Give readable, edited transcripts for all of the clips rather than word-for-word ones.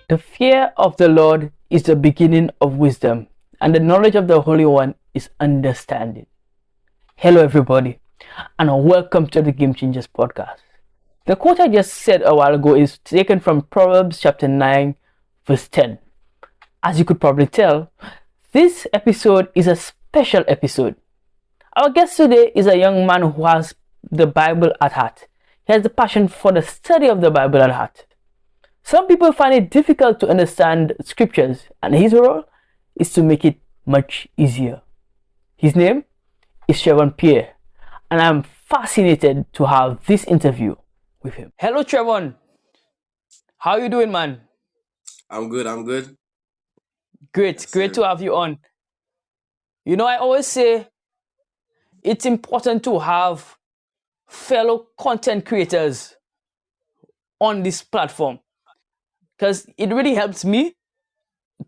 The fear of the Lord is the beginning of wisdom, and the knowledge of the Holy One is understanding. Hello, everybody, and welcome to the Game Changers podcast. The quote I just said a while ago is taken from Proverbs chapter 9, verse 10. As you could probably tell, this episode is a special episode. Our guest today is a young man who has the Bible at heart. He has the passion for the study of the Bible at heart. Some people find it difficult to understand scriptures, and his role is to make it much easier. His name is Trevon Pierre, and I'm fascinated to have this interview with him. Hello, Trevon. How you doing, man? I'm good. Great, Yes, great sir. to have you on. You know, I always say it's important to have fellow content creators on this platform because it really helps me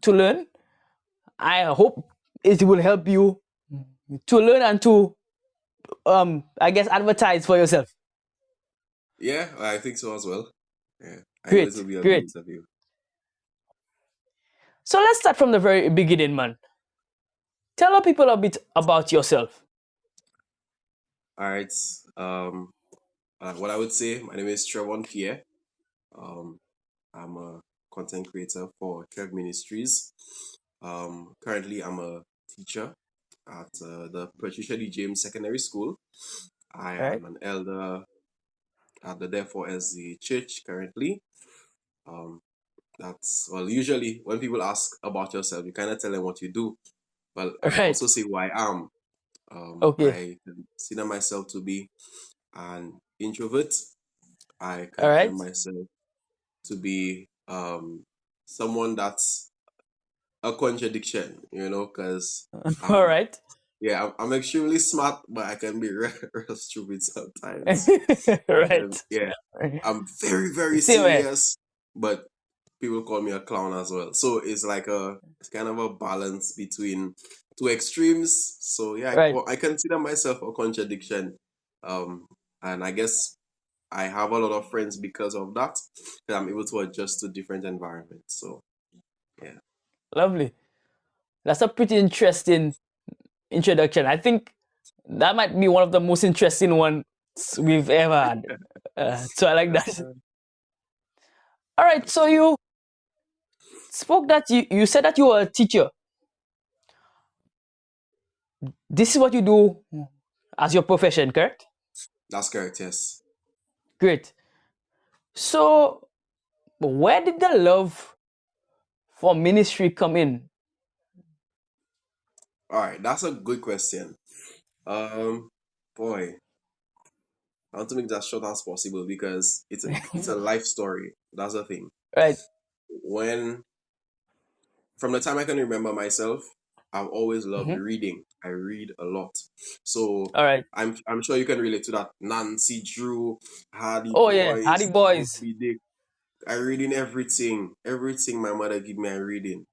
to learn. I hope it will help you to learn and to advertise for yourself. Yeah, I think so as well. Yeah, I know it will Great, be a good great. interview. So let's start from the very beginning, man. Tell our people a bit about yourself. All right. Um, what I would say, my name is Trevon Pierre. Um, I'm a content creator for Trevministries. Currently, I'm a teacher at the Patricia D. James Secondary School. I All right. am an elder at the Therefore as the church currently. Um, that's well. Usually, when people ask about yourself, you kind of tell them what you do. But All I right. also say who I am. Okay. I consider myself to be an introvert. I All consider right. myself to be someone that's a contradiction, because All I'm right. I'm extremely smart, but I can be real stupid sometimes. Right. Yeah, I'm very very Same way. serious, but people call me a clown as well. So it's kind of a balance between two extremes. So yeah, Right. I consider myself a contradiction, and I guess I have a lot of friends because of that. That I'm able to adjust to different environments. So yeah, Lovely. That's a pretty interesting introduction. I think that might be one of the most interesting ones we've ever had. So I like yes, that. sir. All right. So you spoke that you said that you were a teacher. This is what you do as your profession, correct? That's correct. Yes. Great. So where did the love for ministry come in? All right, that's a good question. Um, Boy, I want to make that short as possible because it's a life story. That's the thing. Right. When From the time I can remember myself, I've always loved Mm-hmm. reading. I read a lot. So All right. I'm sure you can relate to that. Nancy Drew, Hardy Oh yeah, Hardy Boys, Boys. Moby Dick. I reading everything. Everything my mother give me I reading.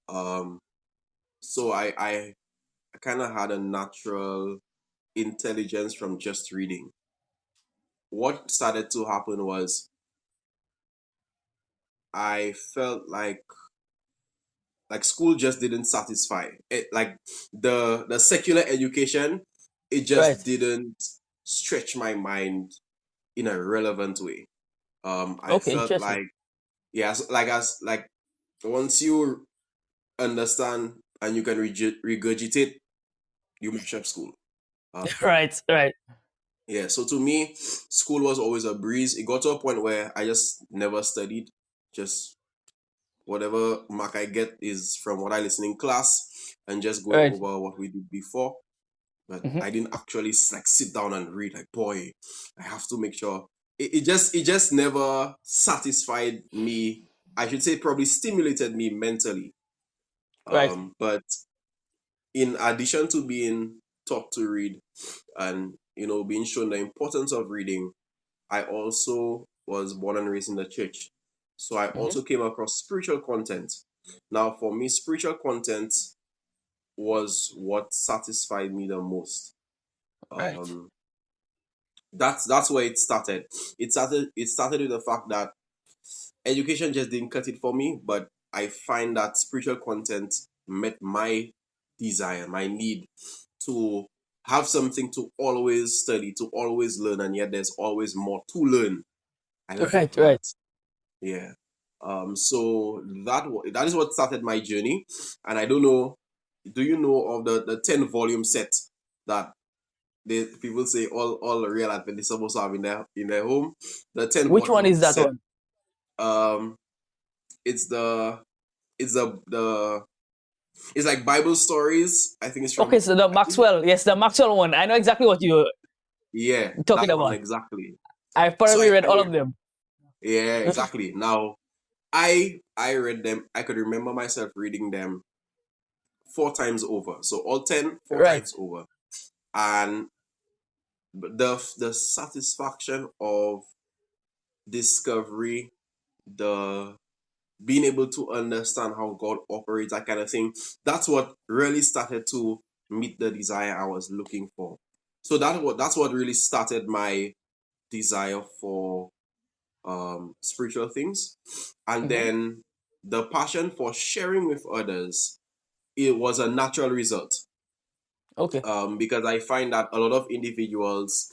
Um so I kind of had a natural intelligence from just reading. What started to happen was I felt like school just didn't satisfy it, like the secular education, it just Right. didn't stretch my mind in a relevant way. I Okay, felt interesting. like, as once you understand and you can regurgitate, you mash up school. um, Right, right. yeah, so to me, school was always a breeze. It got to a point where I just never studied. Just whatever mark I get is from what I listen in class and just going Right. over what we did before. But Mm-hmm. I didn't actually like sit down and read. Like, boy, I have to make sure. It just never satisfied me. I should say, probably stimulated me mentally. Right. But in addition to being taught to read and being shown the importance of reading, I also was born and raised in the church. So I Mm-hmm. also came across spiritual content. Now, for me, spiritual content was what satisfied me the most. Right. That's where it started. It started with the fact that education just didn't cut it for me, but I find that spiritual content met my desire, my need to have something to always study, to always learn, and yet there's always more to learn. I love Right, that. right. Yeah. So that is what started my journey. And I don't know, do you know of the 10 volume set that people say all real Adventists supposed to have in their home? The 10 Which one volume is that set. one? Um it's the it's like Bible stories. I think it's Okay, from, so the I think, Maxwell. Yes, the Maxwell one. I know exactly what you're yeah, talking that one about. exactly. I've So probably read all of them. yeah, exactly. Now I read them. I could remember myself reading them 4 times over. So all 10, four Right. times over. And the satisfaction of discovery, the being able to understand how God operates, that kind of thing, that's what really started to meet the desire I was looking for. So that's what really started my desire for spiritual things. And Mm-hmm. then the passion for sharing with others, it was a natural result. Okay. Because I find that a lot of individuals,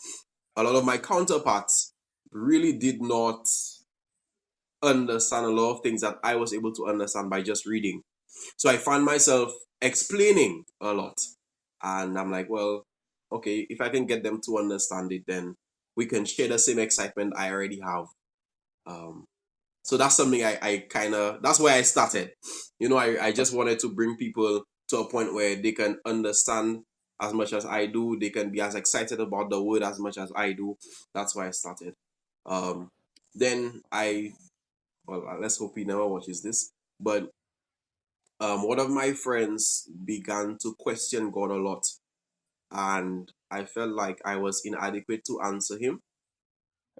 a lot of my counterparts, really did not understand a lot of things that I was able to understand by just reading. So I found myself explaining a lot. And I'm like, well, okay, if I can get them to understand it, then we can share the same excitement I already have. Um, so that's something I kind of, that's where I started. I just wanted to bring people to a point where they can understand as much as I do. They can be as excited about the word as much as I do. That's why I started. Um, then well, let's hope he never watches this. But one of my friends began to question God a lot. And I felt like I was inadequate to answer him.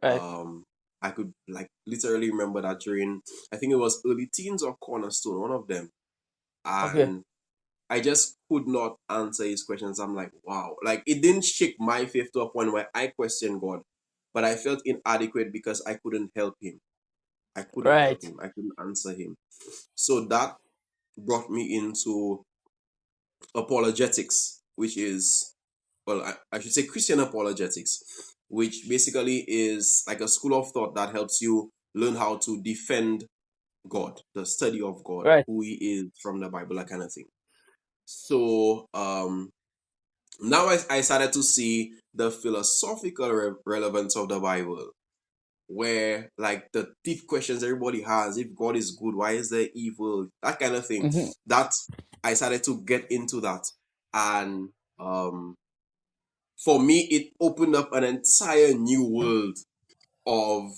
Right. Um, I could like literally remember that during, I think it was early teens or Cornerstone, one of them. Okay. And I just could not answer his questions. I'm like, wow. Like it didn't shake my faith to a point where I questioned God, but I felt inadequate because I couldn't help him. I couldn't help Right. him. I couldn't answer him. So that brought me into apologetics, which is, well, I should say Christian apologetics, which basically is like a school of thought that helps you learn how to defend God, the study of God, Right. who He is from the Bible, that kind of thing. So now I started to see the philosophical relevance of the Bible, where like the deep questions everybody has: if God is good, why is there evil? That kind of thing. Mm-hmm. That I started to get into that, and for me, it opened up an entire new world of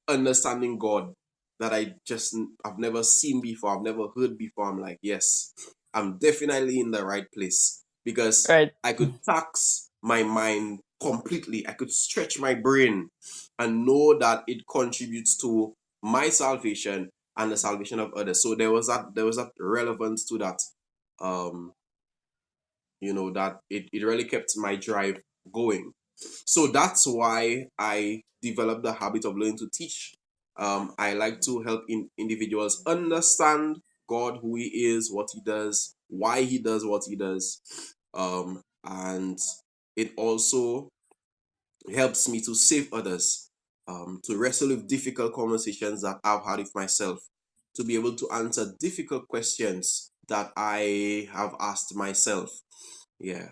understanding God that I've never seen before, I've never heard before. I'm like, yes, I'm definitely in the right place because Right. I could tax my mind completely. I could stretch my brain and know that it contributes to my salvation and the salvation of others. So there was that relevance to that. Um, that it really kept my drive going. So that's why I developed the habit of learning to teach. I like to help individuals understand God, who He is, what He does, why He does what He does. And it also helps me to save others, to wrestle with difficult conversations that I've had with myself, to be able to answer difficult questions that I have asked myself. Yeah.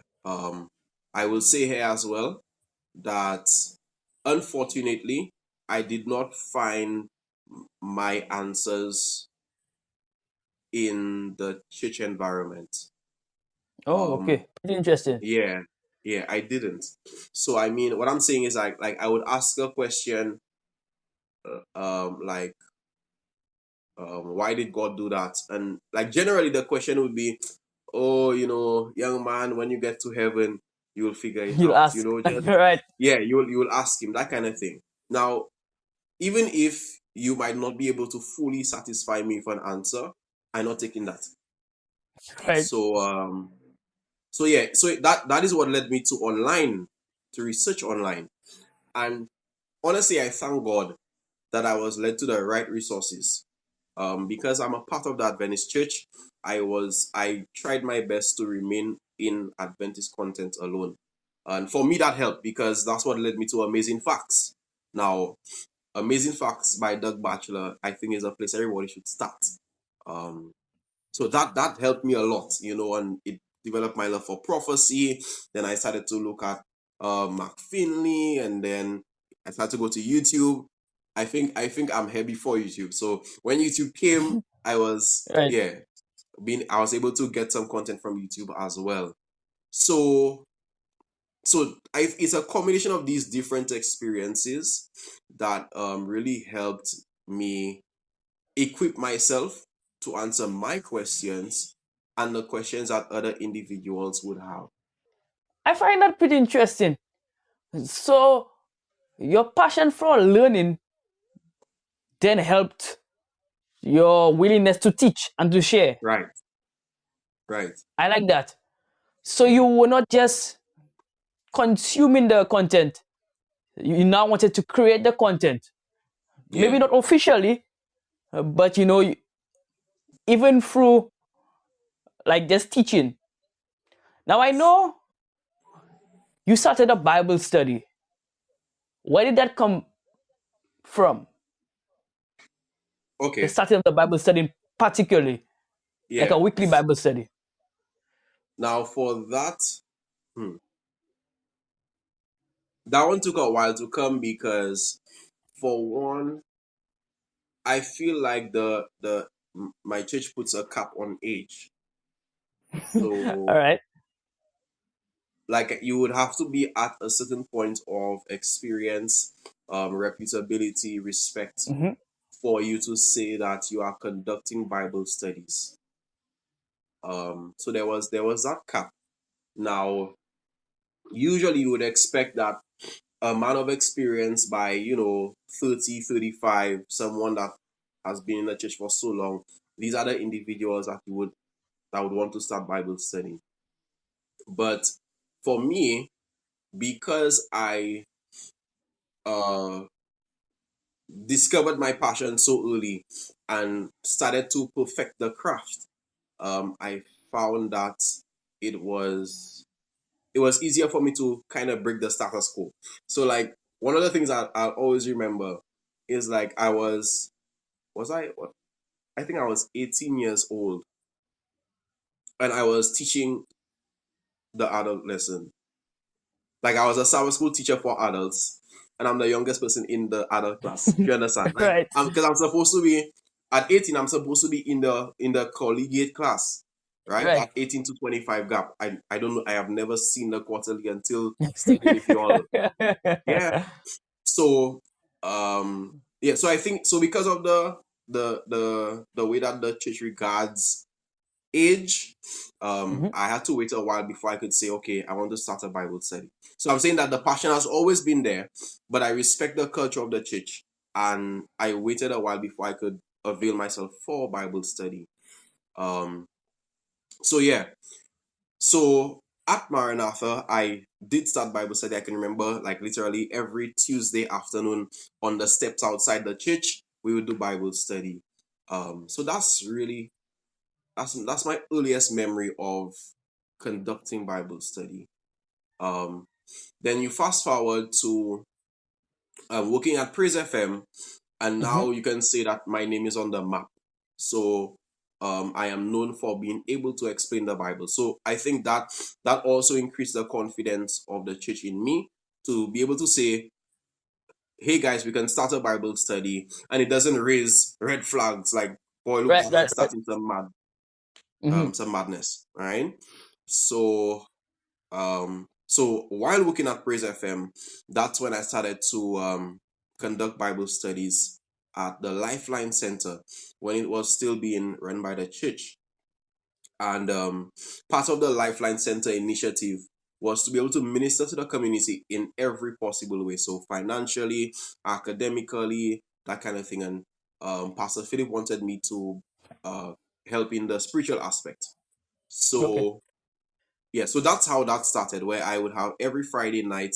I will say here as well that unfortunately, I did not find my answers in the church environment. Oh, Um, okay. Pretty interesting. yeah, yeah, I didn't. So I mean, what I'm saying is like I would ask a question, like, why did God do that? And like generally the question would be, oh, young man, when you get to heaven, you'll figure it You'll out. ask. Just Right. yeah, you'll ask him that kind of thing. Now, even if you might not be able to fully satisfy me for an answer, I'm not taking that. Right. So yeah, so that is what led me to online, to research online. And honestly, I thank God that I was led to the right resources. Because I'm a part of the Adventist church, I tried my best to remain in Adventist content alone. And for me, that helped because that's what led me to Amazing Facts. Now, Amazing Facts by Doug Batchelor, I think, is a place everybody should start. Um, so that helped me a lot, and it developed my love for prophecy. Then I started to look at Mark Finley, and then I started to go to YouTube. I think I'm here before YouTube. So when YouTube came, I was Right. I was able to get some content from YouTube as well. So it's a combination of these different experiences that really helped me equip myself to answer my questions and the questions that other individuals would have. I find that pretty interesting. So your passion for learning then helped your willingness to teach and to share. Right, right. I like that. So you were not just consuming the content, you now wanted to create the content. Yeah. Maybe not officially, but even through like just teaching. Now I know you started a Bible study. Where did that come from? The Okay. starting of the Bible study, particularly like Yeah. a weekly Bible study. Now for that, that one took a while to come because, for one, I feel like the my church puts a cap on age. All So, right. like, you would have to be at a certain point of experience, reputability, respect, Mm-hmm. for you to say that you are conducting Bible studies. So there was that cap. Now, usually you would expect that a man of experience by 30, 35, someone that has been in the church for so long, these are the individuals that would want to start Bible study. But for me, because I uh discovered my passion so early and started to perfect the craft, I found that it was it was easier for me to kind of break the status quo. So, like, one of the things I'll always remember is, like, I think I was 18 years old, and I was teaching the adult lesson. Like, I was a Sabbath school teacher for adults, and I'm the youngest person in the adult class. If you understand, like, Right. because I'm supposed to be at 18, I'm supposed to be in the collegiate class, right? Right. That 18 to 25 gap. I don't know. I have never seen the quarterly until studying with you all. Yeah. So, so I think so because of the way that the church regards age, Mm-hmm. I had to wait a while before I could say, okay, I want to start a Bible study. So I'm saying that the passion has always been there, but I respect the culture of the church, and I waited a while before I could avail myself for Bible study. Um, so yeah, so at Maranatha, I did start Bible study. I can remember, like, literally every Tuesday afternoon on the steps outside the church, we would do Bible study. So that's my earliest memory of conducting Bible study. Um, then you fast forward to working at Praise FM, and Mm-hmm. now you can say that my name is on the map. So I am known for being able to explain the Bible. So I think that also increased the confidence of the church in me to be able to say, "Hey guys, we can start a Bible study," and it doesn't raise red flags like, "Boy, look, Right. this Right. guy's Right. starting Mm-hmm. some madness," right? So so while working at Praise FM, that's when I started to conduct Bible studies at the Lifeline Center when it was still being run by the church. And part of the Lifeline Center initiative was to be able to minister to the community in every possible way. So financially, academically, that kind of thing. And Pastor Philip wanted me to help in the spiritual aspect. Okay. So yeah, so that's how that started, where I would have every Friday night,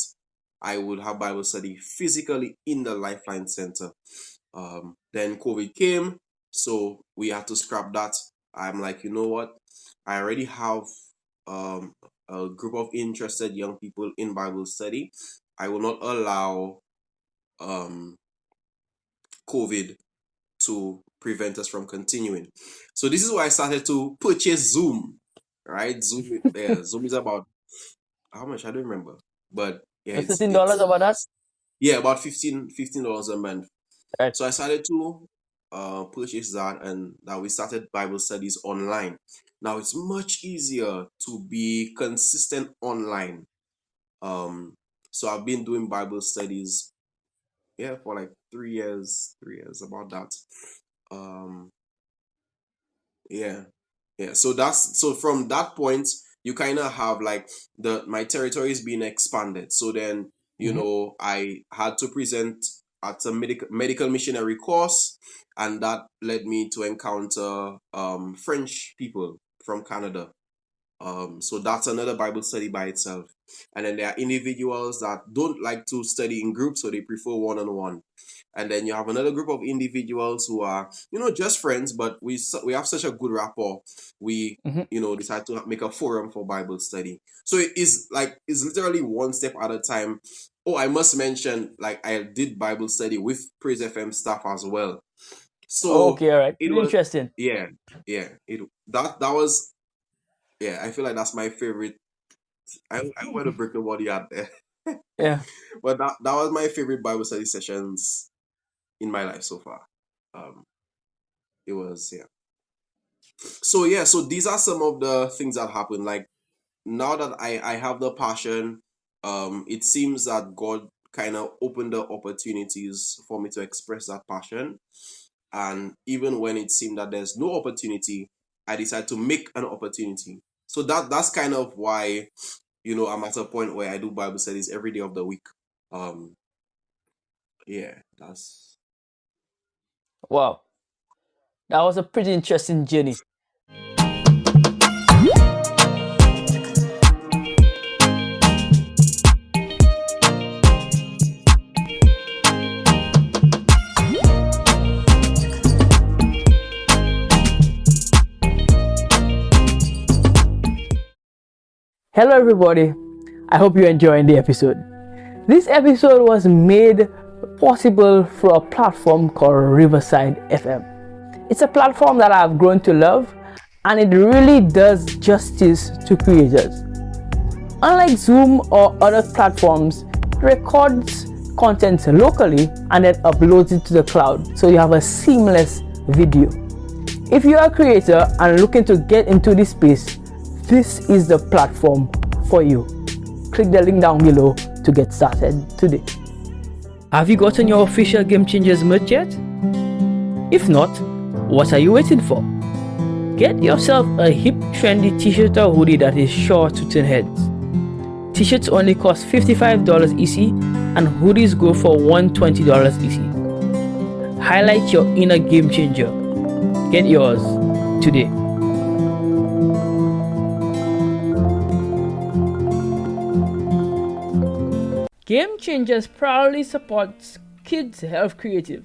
I would have Bible study physically in the Lifeline Center. Then COVID came, so we had to scrap that. I'm like, you know what? I already have um, a group of interested young people in Bible study. I will not allow um, COVID to prevent us from continuing. So this is why I started to purchase Zoom. Right, Zoom is about how much I don't remember, but yeah, The it's $15 it's about that? yeah about $15 a month. Right. So I started to purchase that, and now we started Bible studies online. Now it's much easier to be consistent online. Um, so I've been doing Bible studies, yeah, for like 3 years, about that. Um, yeah, yeah. So from that point, you kind of have like my territory is being expanded. So then, Mm-hmm. I had to present at a medical missionary course, and that led me to encounter French people from Canada. So that's another Bible study by itself. And then there are individuals that don't like to study in groups, so they prefer one-on-one. And then you have another group of individuals who are, just friends, but we have such a good rapport. We, Mm-hmm. decide to make a forum for Bible study. So it's literally one step at a time. Oh, I must mention, like I did Bible study with Praise FM staff as well. So Okay, all right. it Pretty was, interesting. yeah, yeah. That was, yeah. I feel like that's my favorite. I want to break the body out there. Yeah. But that was my favorite Bible study sessions in my life so far. Um, it was, yeah. So yeah, so these are some of the things that happen. Like now that I have the passion, it seems that God kind of opened the opportunities for me to express that passion. And even when it seemed that there's no opportunity, I decided to make an opportunity. So that's kind of why, I'm at a point where I do Bible studies every day of the week. Um, yeah, that's Wow. That was a pretty interesting journey. Hello, everybody. I hope you're enjoying the episode. This episode was made possible through a platform called Riverside FM. It's a platform that I've grown to love, and it really does justice to creators. Unlike Zoom or other platforms, it records content locally and then uploads it to the cloud so you have a seamless video. If you are a creator and looking to get into this space, this is the platform for you. Click the link down below to get started today. Have you gotten your official Game Changers merch yet? If not, what are you waiting for? Get yourself a hip, trendy t-shirt or hoodie that is sure to turn heads. T-shirts only cost $55 EC and hoodies go for $120 EC. Highlight your inner game changer. Get yours today. Game Changers proudly supports Kids Health Creative,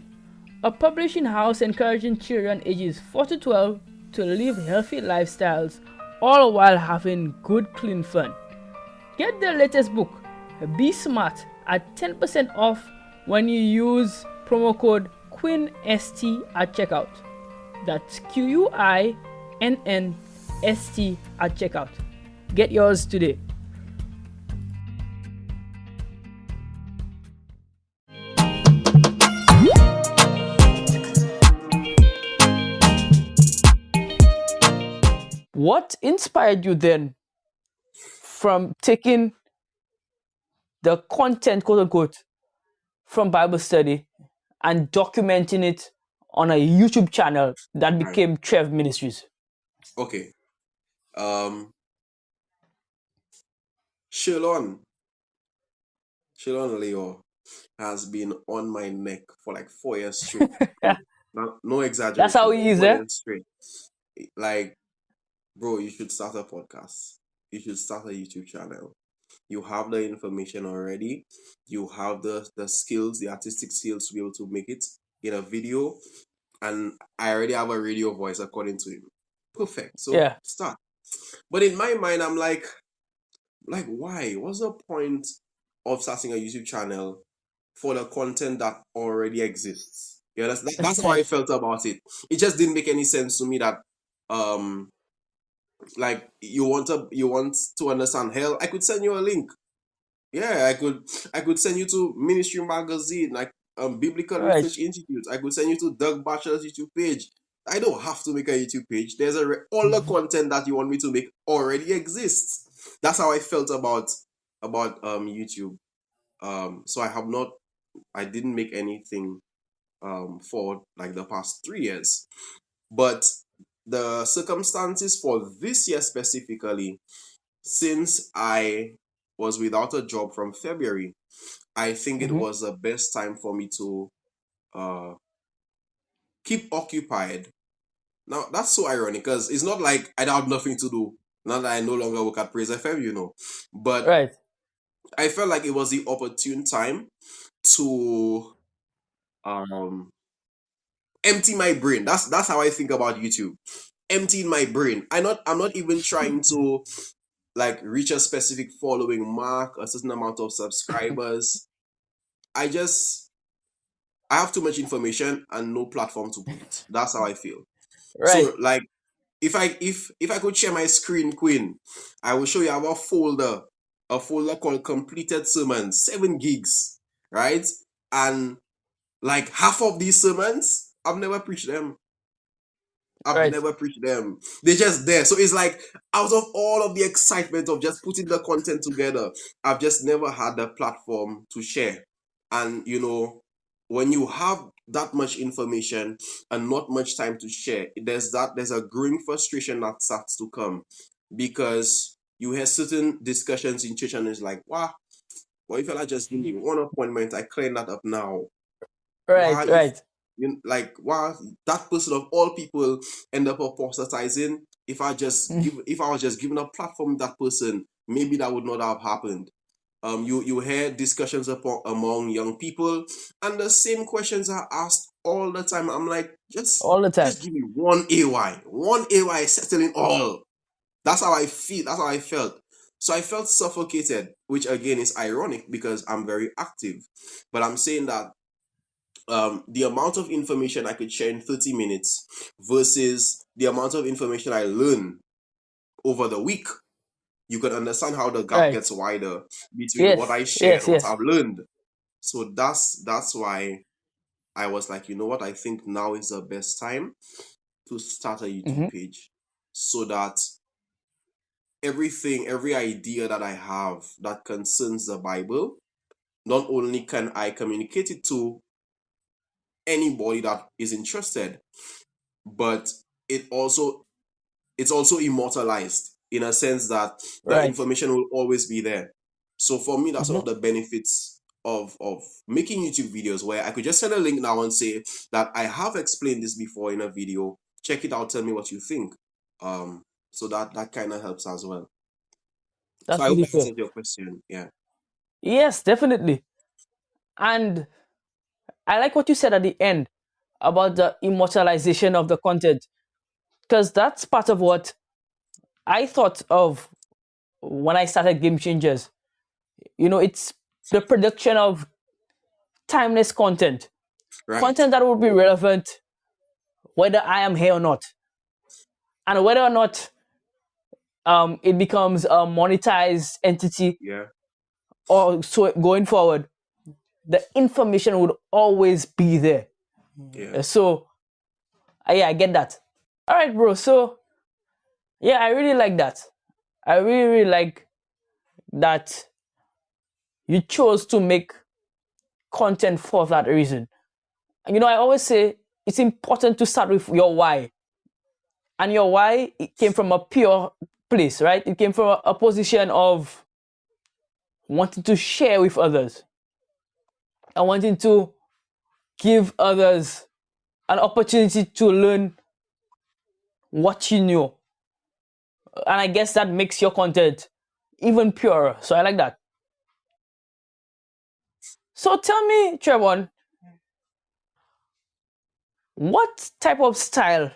a publishing house encouraging children ages 4 to 12 to live healthy lifestyles, all while having good, clean fun. Get the latest book, Be Smart, at 10% off when you use promo code QUINNST at checkout. That's QUINNST at checkout. Get yours today. What inspired you then from taking the content, quote unquote, from Bible study and documenting it on a YouTube channel that right. became Trev Ministries? Okay. Shilon Leo has been on my neck for like 4 years straight. No That's how exaggeration, he is, 4 years straight. Like, bro, you should start a podcast. You should start a YouTube channel. You have the information already. You have the skills, the artistic skills to be able to make it. in a video, and I already have a radio voice according to him. Perfect. So Yeah. start. But in my mind, I'm like, why? What's the point of starting a YouTube channel for the content that already exists? Yeah, that's how I Right. felt about it. It just didn't make any sense to me that um like you want to understand hell. I could send you a link. Yeah, I could send you to Ministry Magazine, like Biblical Right. Research Institute. I could send you to Doug Batchelor's YouTube page. I don't have to make a YouTube page. There's all the content that you want me to make already exists. That's how I felt about YouTube. So I didn't make anything for like the past 3 years. But the circumstances for this year specifically, since I was without a job from February, I think it Mm-hmm. was the best time for me to uh, keep occupied. Now, that's so ironic because it's not like I have nothing to do now that I no longer work at Praise FM. But Right. I felt like it was the opportune time to um, empty my brain. That's how I think about YouTube. Emptying my brain. I'm not even trying to like reach a specific following mark, a certain amount of subscribers. I just I have too much information and no platform to put it. That's how I feel. Right. So like if I could share my screen, Quinn, I will show you. I have a folder called completed sermons, 7 gigs, right? And like half of these sermons, I've never preached them. I've Right. never preached them. They're just there. So it's like out of all of the excitement of just putting the content together, I've just never had the platform to share. And when you have that much information and not much time to share, there's a growing frustration that starts to come because you hear certain discussions in church and it's like, wow, what if I just give me one appointment? I clean that up now. Right. Why if Right. like why that person of all people end up apostatizing? If I was just given a platform to that person, maybe that would not have happened. You hear discussions among young people, and the same questions are asked all the time. I'm like, just All the time. just give me one AY settling all. That's how I feel. That's how I felt. So I felt suffocated, which again is ironic because I'm very active. But I'm saying that the amount of information I could share in 30 minutes versus the amount of information I learn over the week, you can understand how the gap Right. gets wider between what Yes. I share Yes. and what Yes. I've learned. So that's why I was like, you know what? I think now is the best time to start a YouTube Mm-hmm. page so that every idea that I have that concerns the Bible, not only can I communicate it to anybody that is interested, but it also it's also immortalized in a sense that the Right. information will always be there. So for me, that's one Mm-hmm. of the benefits of making YouTube videos where I could just send a link now and say that I have explained this before in a video. Check it out, tell me what you think. So that kind of helps as well. So That's I hope I beautiful. answered your question. Yeah. Yes, definitely. And I like what you said at the end about the immortalization of the content, because that's part of what I thought of when I started Game Changers. It's the production of timeless content, Right. content that will be relevant whether I am here or not, and whether or not it becomes a monetized entity Yeah. or so going forward, the information would always be there. Yeah. So, yeah, I get that. All right, bro. So, yeah, I really like that. I really, really like that you chose to make content for that reason. I always say it's important to start with your why. And your why, it came from a pure place, right? It came from a position of wanting to share with others and wanting to give others an opportunity to learn what you know. And I guess that makes your content even purer. So I like that. So tell me, Trevon, What type of style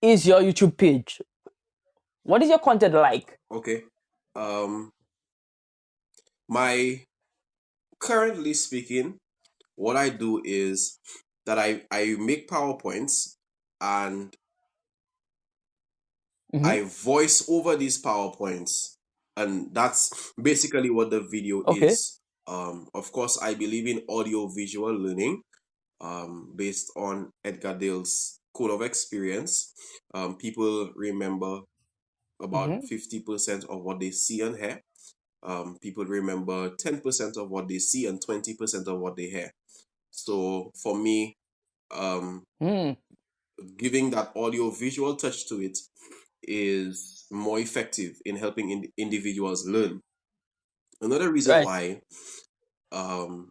is your YouTube page? What is your content like? Okay. Um, my currently speaking, what I do is that I make PowerPoints and Mm-hmm. I voice over these PowerPoints, and that's basically what the video Okay. is. Of course, I believe in audio visual learning, based on Edgar Dale's code of experience. People remember about Mm-hmm. 50% of what they see and hear. People remember 10% of what they see and 20% of what they hear. So for me, um, Mm. giving that audio visual touch to it is more effective in helping individuals learn. Another reason Right. why um,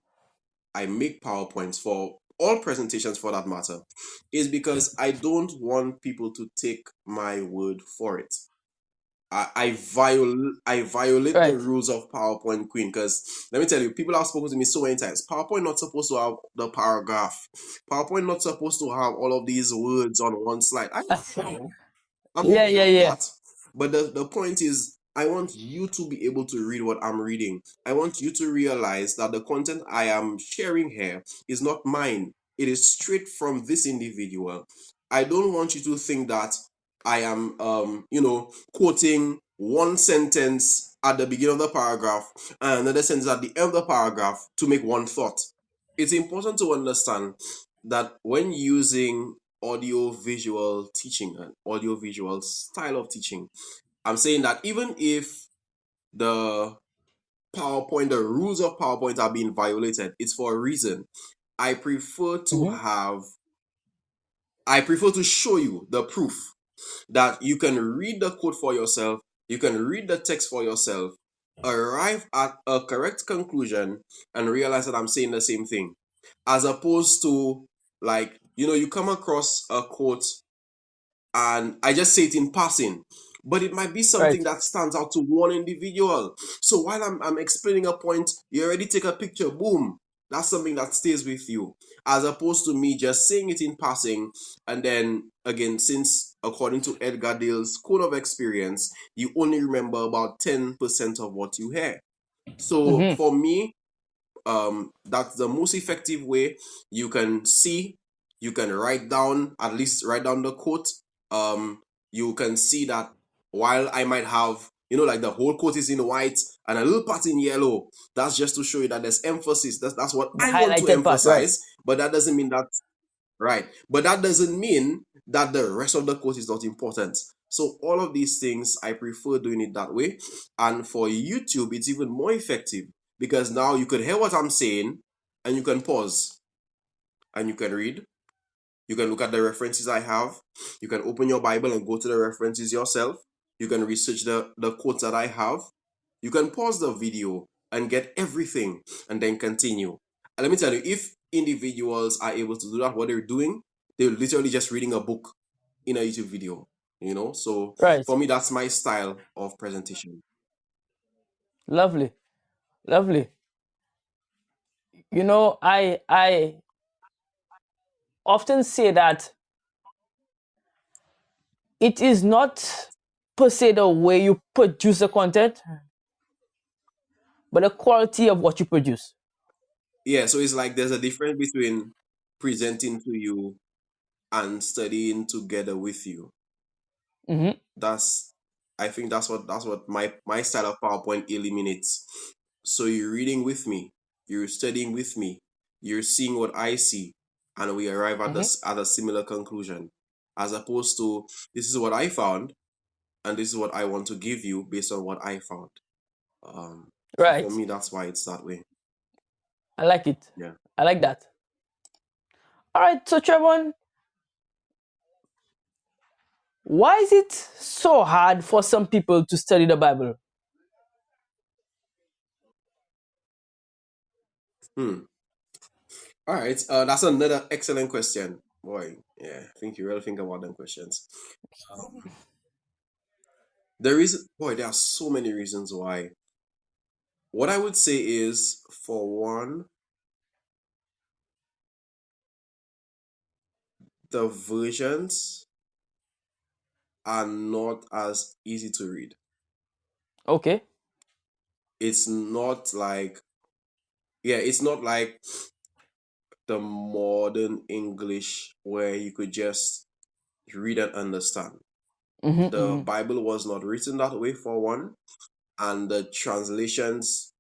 I make PowerPoints for all presentations for that matter is because I don't want people to take my word for it. I violate the Right. rules of PowerPoint Queen, because let me tell you, people have spoken to me so many times. PowerPoint not supposed to have the paragraph. PowerPoint not supposed to have all of these words on one slide. I know. I'm Yeah, okay yeah, with yeah. that. But the point is, I want you to be able to read what I'm reading. I want you to realize that the content I am sharing here is not mine. It is straight from this individual. I don't want you to think that I am, quoting one sentence at the beginning of the paragraph and another sentence at the end of the paragraph to make one thought. It's important to understand that when using audio visual teaching and audio visual style of teaching, I'm saying that even if the the rules of PowerPoint are being violated, it's for a reason. I prefer to Mm-hmm. have, I prefer to show you the proof that you can read the code for yourself, you can read the text for yourself, arrive at a correct conclusion, and realize that I'm saying the same thing. As opposed to, like, you come across a quote and I just say it in passing, but it might be something Right. that stands out to one individual. So while I'm explaining a point, you already take a picture, boom. That's something that stays with you, as opposed to me just saying it in passing. And then again, since according to Edgar Dale's code of experience, you only remember about 10% of what you hear. So Mm-hmm. for me, that's the most effective way. You can see, you can write down, at least write down the quote. You can see that while I might have, like the whole quote is in white and a little part in yellow, that's just to show you that there's emphasis. That's what The I want to highlighted part. Right. emphasize, but that doesn't mean that, right, but that doesn't mean that the rest of the quote is not important. So all of these things, I prefer doing it that way. And for YouTube, it's even more effective because now you could hear what I'm saying and you can pause and you can read. You can look at the references I have. You can open your Bible and go to the references yourself. You can research the quotes that I have. You can pause the video and get everything and then continue. And let me tell you, if individuals are able to do that, what they're doing, they're literally just reading a book in a YouTube video. So Right. for me, that's my style of presentation. Lovely. Lovely. I often say that it is not per se the way you produce the content, but the quality of what you produce. Yeah, so it's like there's a difference between presenting to you and studying together with you. Mm-hmm. That's I think that's what my style of PowerPoint eliminates. So you're reading with me, you're studying with me, you're seeing what I see, and we arrive at Mm-hmm. this at a similar conclusion, as opposed to this is what I found and this is what I want to give you based on what I found. So for Right. me, that's why it's that way. I like it. Yeah. I like that. All right. So, Trevon, why is it so hard for some people to study the Bible? Hmm. All right. That's another excellent question, boy. Yeah, I think you really think about them questions. Um, there are so many reasons why. What I would say is, for one, the versions are not as easy to read. Okay. It's not like, yeah, it's not like the modern English where you could just read and understand. The Mm-hmm. Bible was not written that way, for one, and the translations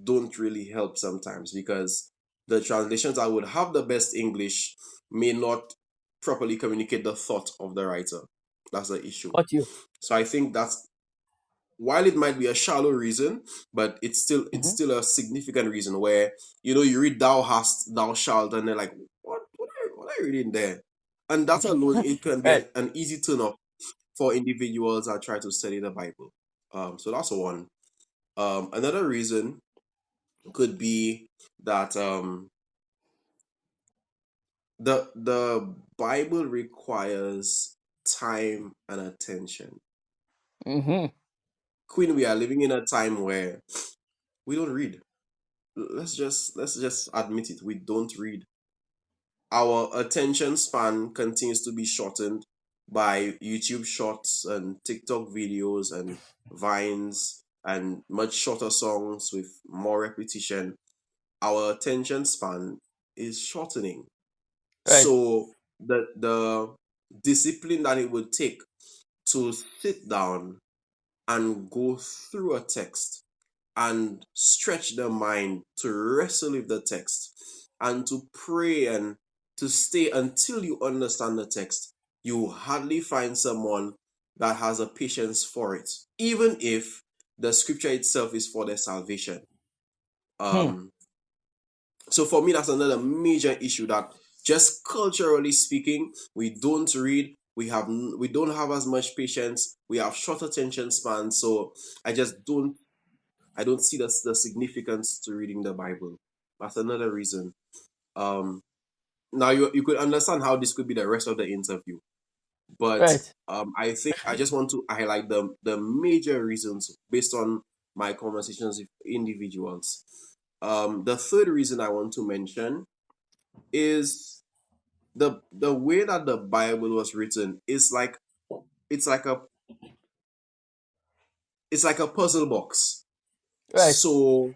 don't really help sometimes because the translations that would have the best English may not properly communicate the thought of the writer. That's the issue. Got you. So I think that's, while it might be a shallow reason, but it's Mm-hmm. still a significant reason where you read thou hast, thou shalt, and they're like, what are you reading there? And that alone, it can be Right. an easy turn off for individuals that try to study the Bible. So that's one. Another reason could be that the Bible requires time and attention. Mm-hmm. Quinn, we are living in a time where we don't read. Let's just admit it. We don't read. Our attention span continues to be shortened by YouTube shorts and TikTok videos and vines and much shorter songs with more repetition. Our attention span is shortening. Right. So the discipline that it would take to sit down and go through a text and stretch the mind to wrestle with the text and to pray and to stay until you understand the text, you hardly find someone that has a patience for it, even if the scripture itself is for their salvation. Hmm. Um, so for me, that's another major issue that just culturally speaking, we don't read. We don't have as much patience. We have short attention spans. So I just don't see the significance to reading the Bible. That's another reason. Um, Now you could understand how this could be the rest of the interview, but Right. I think I just want to highlight the major reasons based on my conversations with individuals. The third reason I want to mention is the way that the Bible was written is like it's like a it's like a puzzle box. Right. So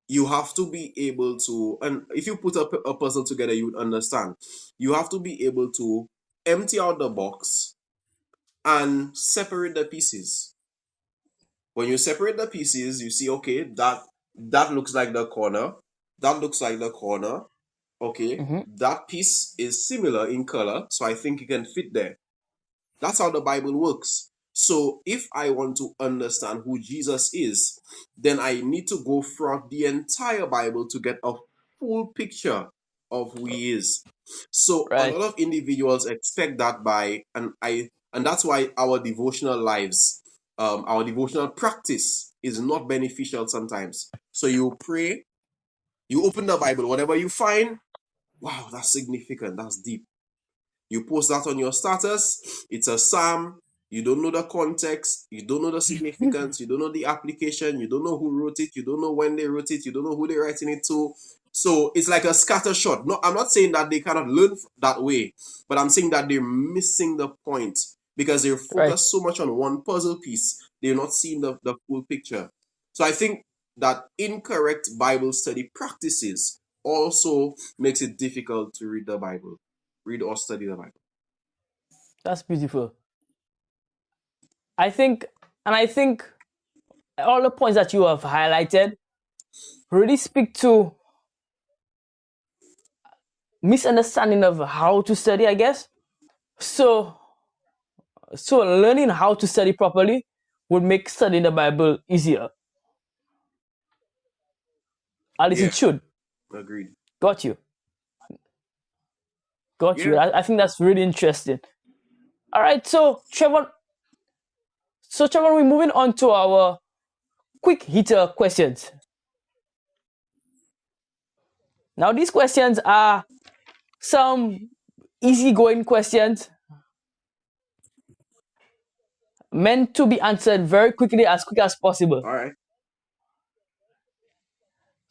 you have to be able to, and if you put a puzzle together, you would understand. You have to be able to empty out the box and separate the pieces. When you separate the pieces, you see, okay, that looks like the corner. That looks like the corner. Okay, Mm-hmm. that piece is similar in color, so I think it can fit there. That's how the Bible works. So if I want to understand who Jesus is, then I need to go throughout the entire Bible to get a full picture of who he is. So a Right. lot of individuals expect that and that's why our devotional lives, our devotional practice is not beneficial sometimes. So you pray, you open the Bible, whatever you find, wow, that's significant, that's deep. You post that on your status. It's a psalm. You don't know the context. You don't know the significance. You don't know the application. You don't know who wrote it. You don't know when they wrote it. You don't know who they're writing it to. So it's like a scatter shot. No, I'm not saying that they cannot learn that way, but I'm saying that they're missing the point because they're Right. focused so much on one puzzle piece. They're not seeing the full picture. So I think that incorrect Bible study practices also makes it difficult to read or study the Bible. That's beautiful. I think, and I think all the points that you have highlighted really speak to misunderstanding of how to study, I guess. So, so learning how to study properly would make studying the Bible easier. At least it Yeah, should. agreed. Got you. Got you. Yeah, I think that's really interesting. All right. So Trevor, we're moving on to our quick hitter questions. Now, these questions are some easygoing questions meant to be answered very quickly, as quick as possible. all right.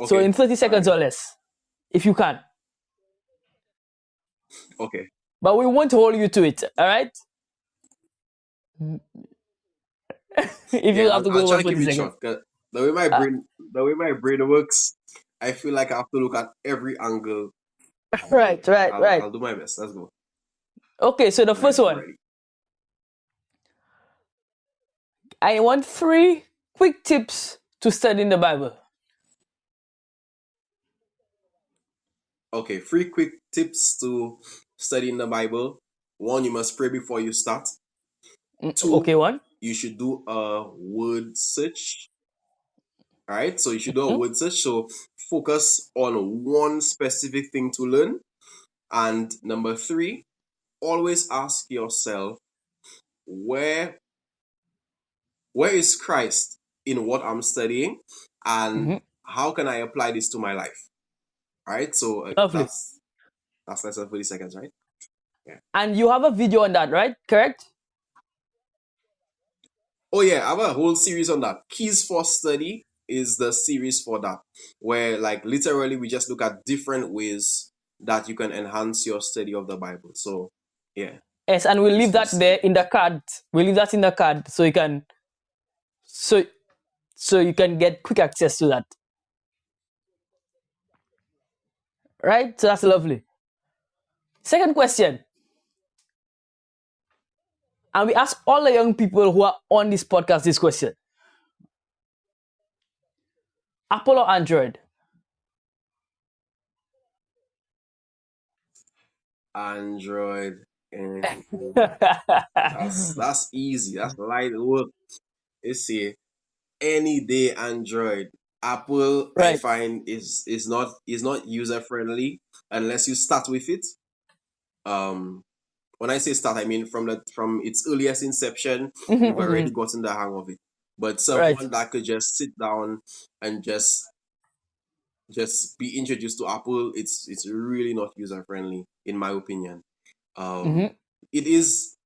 So, in Okay, 30 all seconds right. or less, if you can. Okay. but we won't hold you to it. All right. If Yeah, you have to I'll go try over to keep 40 it seconds. short. 'Cause Uh, the way my brain works, I feel like I have to look at every angle. right, right, right. I'll do my best. Let's go. Okay, so the All right, first I'm one, ready. I want 3 quick tips to studying the Bible. Okay, 3 quick tips to studying the Bible. One, you must pray before you start. Okay, Two, one. you should do a word search. All right, so you should do a Mhm, word search. So focus on one specific thing to learn. And number three, always ask yourself, where where is Christ in what I'm studying, and mhm. how can I apply this to my life? All right, so Lovely. that's less than 30 seconds, right? Yeah. And you have a video on that, right? Correct? Oh yeah, I have a whole series on that. Keys for Study is the series for that, where like literally we just look at different ways that you can enhance your study of the Bible. So yeah, Yes, and we'll Keys leave for that there Study. in the card. We'll leave that in the card so you can so so you can get quick access to that. Right? So that's lovely. Second question. And we ask all the young people who are on this podcast this question. Apple or Android? Android and that's easy. That's light work. You see, any day Android. Apple I Right. find is not user friendly unless you start with it. Um when I say start, I mean from its earliest inception, Mhm, you've already mhm. gotten the hang of it. But Right. someone that could just sit down and just be introduced to Apple, it's really not user friendly in my opinion. Um, Mhm. it is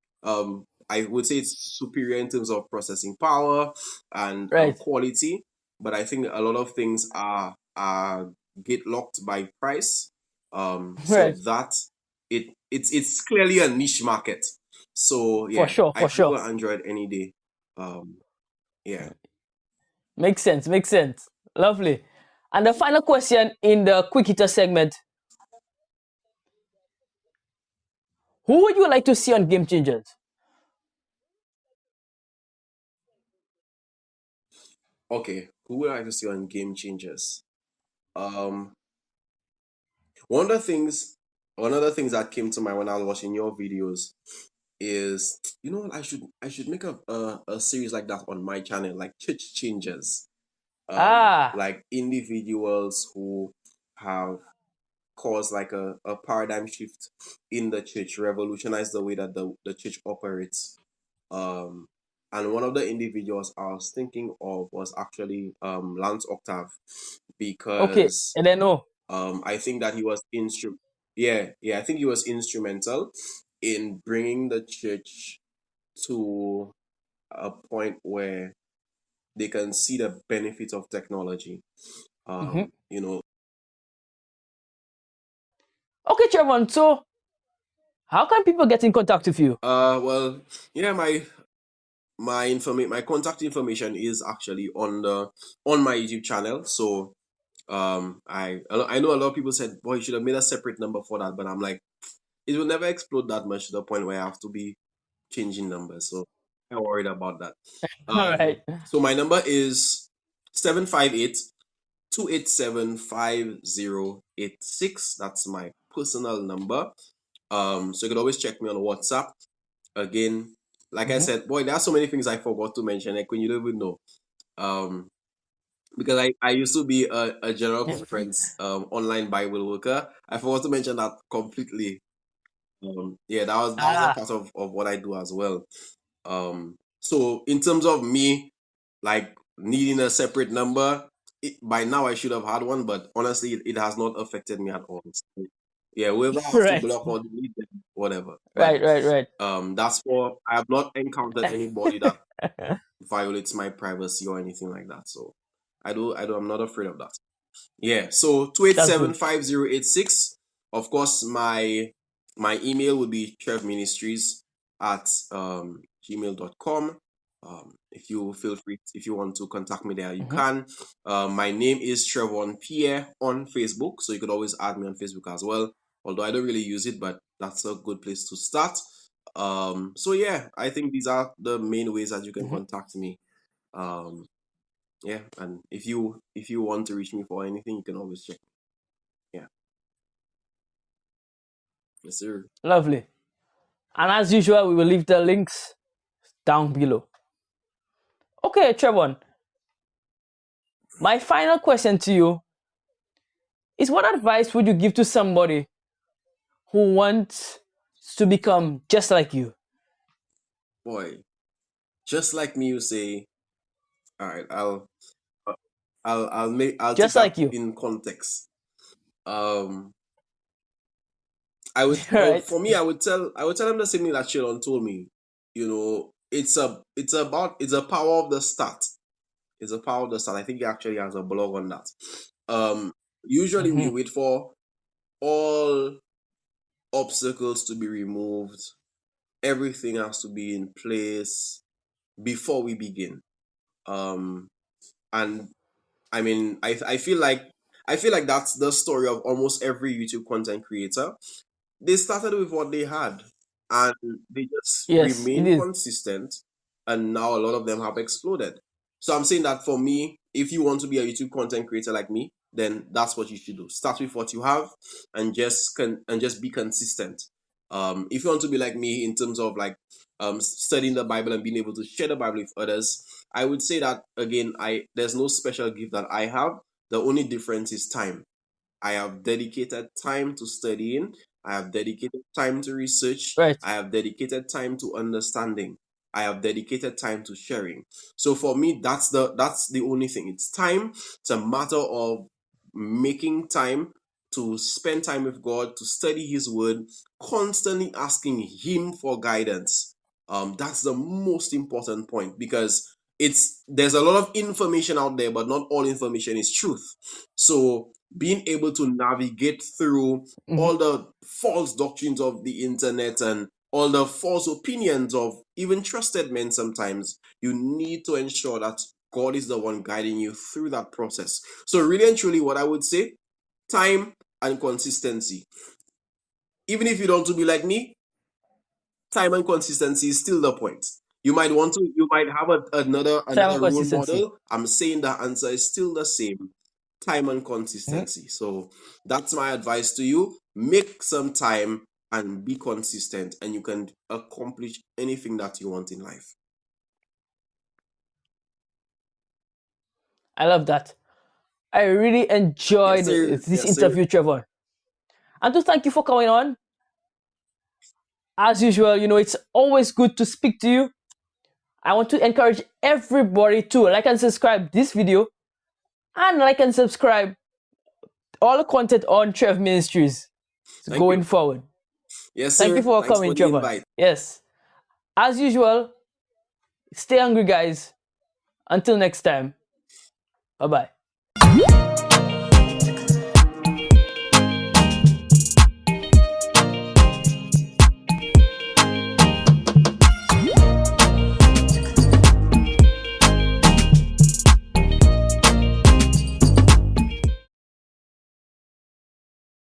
I would say it's superior in terms of processing power and Right. quality, but I think a lot of things are get locked by price. So Right. that it's clearly a niche market. So For yeah, sure, I for sure. prefer Android any day. Yeah. Makes sense, makes sense. Lovely. And the final question in the quick hitter segment. Who would you like to see on Game Changers? Okay. Who would I like to see on Game Changers? Um, one of the things one of the things that came to mind when I was watching your videos is, what, I should make a series like that on my channel, like church changers, Ah, like individuals who have caused like a paradigm shift in the church, revolutionize the way that the church operates. um and one of the individuals I was thinking of was actually Lance Octave, okay. because And then no. I think that he was I think he was instrumental in bringing the church to a point where they can see the benefits of technology. Mhm. Um, you know, Okay, Trevon. So, how can people get in contact with you? well, yeah, my contact information is actually on my YouTube channel. So I know a lot of people said, boy, you should have made a separate number for that, but I'm like, it will never explode that much to the point where I have to be changing numbers. So I'm not worried about that. All right. So my number is 758-287-5086. That's my personal number. So you can always check me on WhatsApp. Again, like I Mhm. said, boy, there are so many things I forgot to mention, like when you don't even know. Um, because I used to be a general conference online Bible worker. I forgot to mention that completely. Yeah, that was a Ah, part of what I do as well. So in terms of me, like needing a separate number, by now I should have had one, but honestly, it has not affected me at all. So, yeah, whoever has to right. block or delete them, whatever. But Right, right, right. that's for I have not encountered anybody that violates my privacy or anything like that. So I'm not afraid of that. Yeah. So two eight That's seven good. 5086. Of course, my My email would be trevministries at gmail.com. If you feel free, if you want to contact me there, you can. My name is Trevon Pierre on Facebook, so you could always add me on Facebook as well. Although I don't really use it, but that's a good place to start. So yeah, I think these are the main ways that you can contact me. Yeah, and if you want to reach me for anything, you can always check. Yeah. Yes, sir. Lovely. And as usual, we will leave the links down below. Okay, Trevon. My final question to you is, what advice would you give to somebody who wants to become just like you? Boy, just like me, you say. All right, I'll take Just that like you. in context. I would Right. for me, I would tell them the same thing that Shilon told me. You know, it's a power of the start. It's a power of the start. I think he actually has a blog on that. Usually we wait for all obstacles to be removed. Everything has to be in place before we begin. And I mean, I feel like that's the story of almost every YouTube content creator. They started with what they had, and they just Yes, it remain is. consistent, and now a lot of them have exploded. So I'm saying that for me, if you want to be a YouTube content creator like me, then that's what you should do. Start with what you have, and just be consistent. If you want to be like me in terms of like studying the Bible and being able to share the Bible with others, I would say that again, there's no special gift that I have. The only difference is time. I have dedicated time to studying. I have dedicated time to research. Right. I have dedicated time to understanding. I have dedicated time to sharing. So for me, that's the only thing. It's time. It's a matter of making time to spend time with God, to study His Word, constantly asking Him for guidance. That's the most important point, because there's a lot of information out there, but not all information is truth. So being able to navigate through all the false doctrines of the internet and all the false opinions of even trusted men, sometimes you need to ensure that God is the one guiding you through that process. So really and truly, what I would say, time and consistency. Even if you don't want to be like me, time and consistency is still the point. You might have another Time and role consistency. model. I'm saying the answer is still the same: time and consistency. So that's my advice to you. Make some time and be consistent, and you can accomplish anything that you want in life. I love that. I really enjoyed Yes, sir. this Yes, sir. interview, Trevon. And to thank you for coming on. As usual, it's always good to speak to you. I want to encourage everybody to like and subscribe this video, and like and subscribe all the content on Trev Ministries Thank going you. forward. Yes, Thank you sir. for Thanks coming, for the Trevon. invite. Yes. As usual, stay hungry, guys. Until next time. Bye-bye.